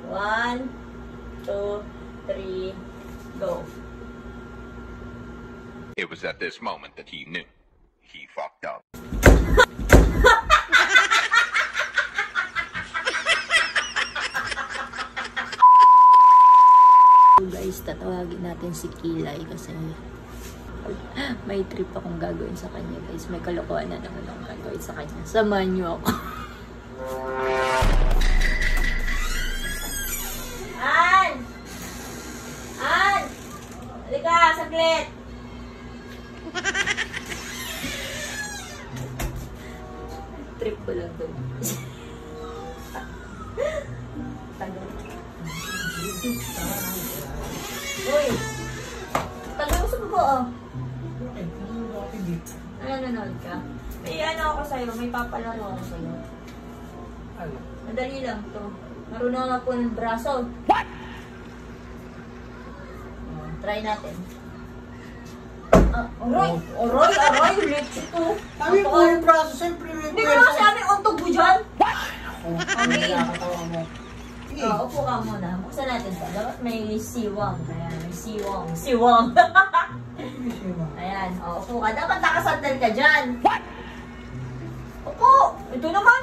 1, 2, 3, go. It was at this moment that he knew. He fucked up. Guys, tatawagin natin si Kilay kasi may trip akong gagawin sa kanya, guys. May kalokohan na naman akong gagawin sa kanya. Samahan niyo ako. An! An! Halika, saglit! Trip ko lang doon. Tagal. Uy! Tagal mo sa baba, oh. Ano, nanonood ka? May ano ako sa'yo, may papalaro ako sa'yo. Ano? Madali lang to. Marunong nga po ng braso. What? Try natin. Aroy! Aroy! Aroy! Ulit ito. Sabi mo yung braso, siyempre may hindi ko naman sabi, untog mo dyan. Okay. Upo ka muna. Buksan natin ito. Dapat may siwang. Ayan, may siwang. Siwang. Ayan, upo ka. Dapat nakasandal ka dyan. What? Upo! Ito naman.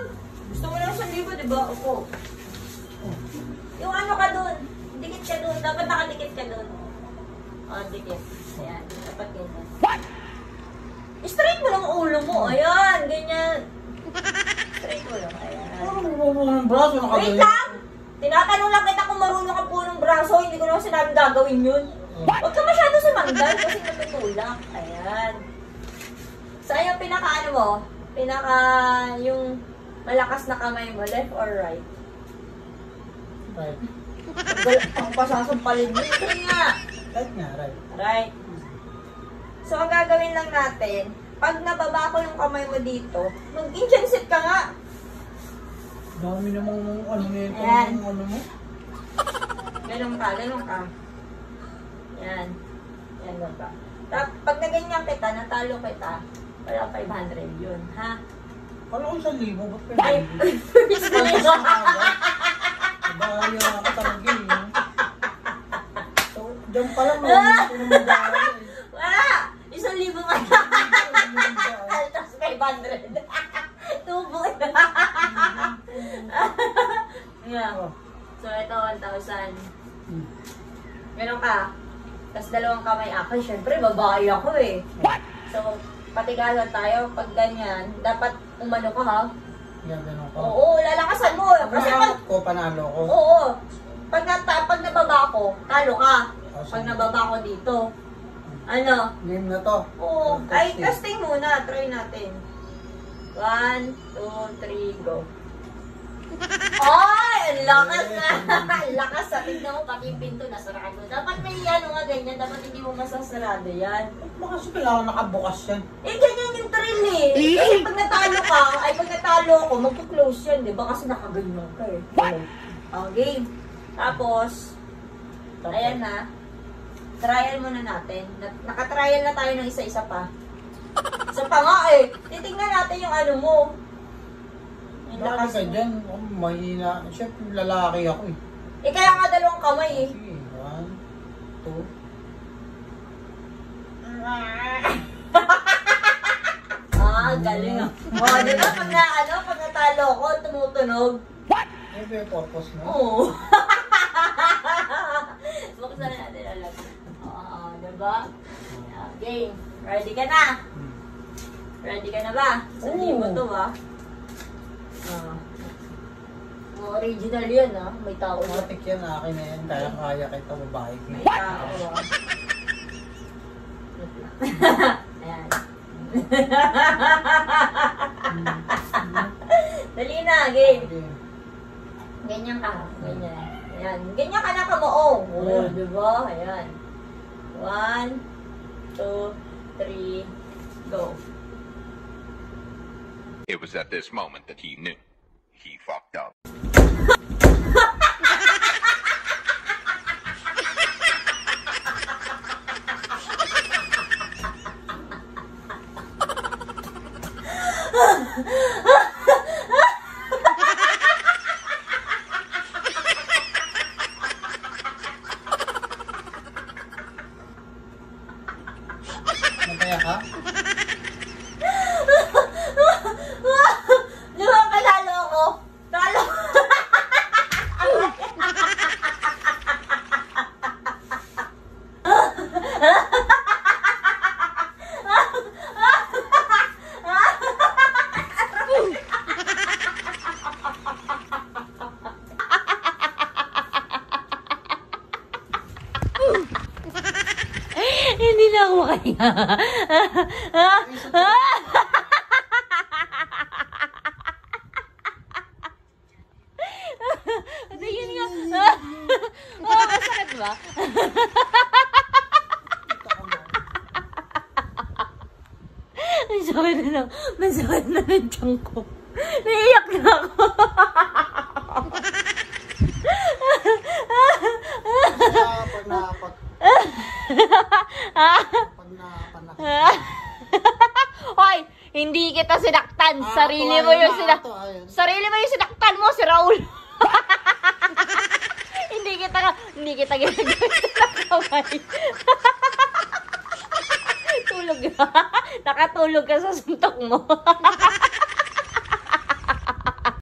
Gusto mo lang 1,000, diba? Upo. Yung ano ka dun. Dikit ka dun. Dapat nakadikit ka dun. Dikit. Ayan. Dapat ganyan. What? Straight mo lang ulo mo. Ayan. Ganyan. Straight mo lang. Ayan. Ano mo ng braso? Wait lang! Tinatanong lang kita kung marunong ka po ng braso. Hindi ko naman sinabing gagawin yun. Huwag ka masyado sumandal kasi natutulak. Ayan. So, yung pinaka ano mo? Pinaka yung malakas na kamay mo. Left or right? Right. Ang pasasampalin mo. Ito nga. Right nga, right. Right. So, ang gagawin lang natin, pag nababa ko yung kamay mo dito, mag-Indian sit ka nga. Dami namang ano nito, Ayan. ano mo? Ganun ka, ganun ka. Yan. Yan, ganun ka. Pag naganyan kita, natalo kita, wala 500 yun, ha? Kala ko 1,000, ba't pa Ay, yun? first place. Bahaya ka talaga eh. So, diyan pa lang, ito naman bahaya eh. Wala! 1,000 ka. Tapos 500. Tubo. Yeah. So, ito 1,000. Ganun ka. Tapos dalawang kamay ako. Siyempre, babae ako eh. So, patigalan tayo. Pag ganyan, dapat umano ka ha. Yan, gano'n ka. Oo, lalakasan mo. Kasi pag, ko, panalo ko. oo. Pag nababa ko, talo ka. Oh, Pag sige. nababa ko dito. Ano? Game na to. Oo. Ay, testing muna. Try natin. 1, 2, 3, go. Ay! Ang lakas na! Ang lakas sa tignan mo, pati yung pinto nasarado. Dapat may ano nga ganyan. Dapat hindi mo masasarado yan. Baka kasi kailangan nakabukas yan. Eh, ganyan yung thrill eh. Kasi pag natalo ka, ay pag natalo ako, magpo-close yan, di ba? Kasi nakaganyan ka eh. Okay. Tapos, ayan na. Trial muna natin. Nakatrial na tayo ng isa-isa pa. Isa pa nga eh. Titignan natin yung ano mo. Yung Bakit lakas ka mo. dyan? Oh, mahina. Siyempre, lalaki ako eh. Eh, kaya nga dalawang kamay eh. Sige, 1, 2. Galing ah. Oh, di ba? Pag natalo ko, tumutunog. Ano ba yung purpose mo? Oo. Buksan na natin alam. Oo, diba? Game. Ready ka na? Ready ka na ba? Sa libo to ba? Original yun ah. May tao na. Matik yan, akin na yan. Kaya kita babae. May tao ah. Ayan. Dali na, game. Okay. Ganyan ka. Ganyan. Ayan. Ganyan ka na kamuong. Oo, diba? Ayan. 1, 2, 3, go. It was at this moment that he knew. He fucked up. masaya ka? Di ba palalo ako? Talo. Hindi na ako makahinga. Ano yun nga? Masakit ba? Masakit na lang. Masakit na lang tiyan ko. Naiiyak na ako. Hoy, hindi kita sinaktan. Sarili mo yung sinaktan. Sarili mo yung sinaktan mo, si Raul. Hindi kita ginagamit ng kamay. Tulog ka. Nakatulog ka sa suntok mo.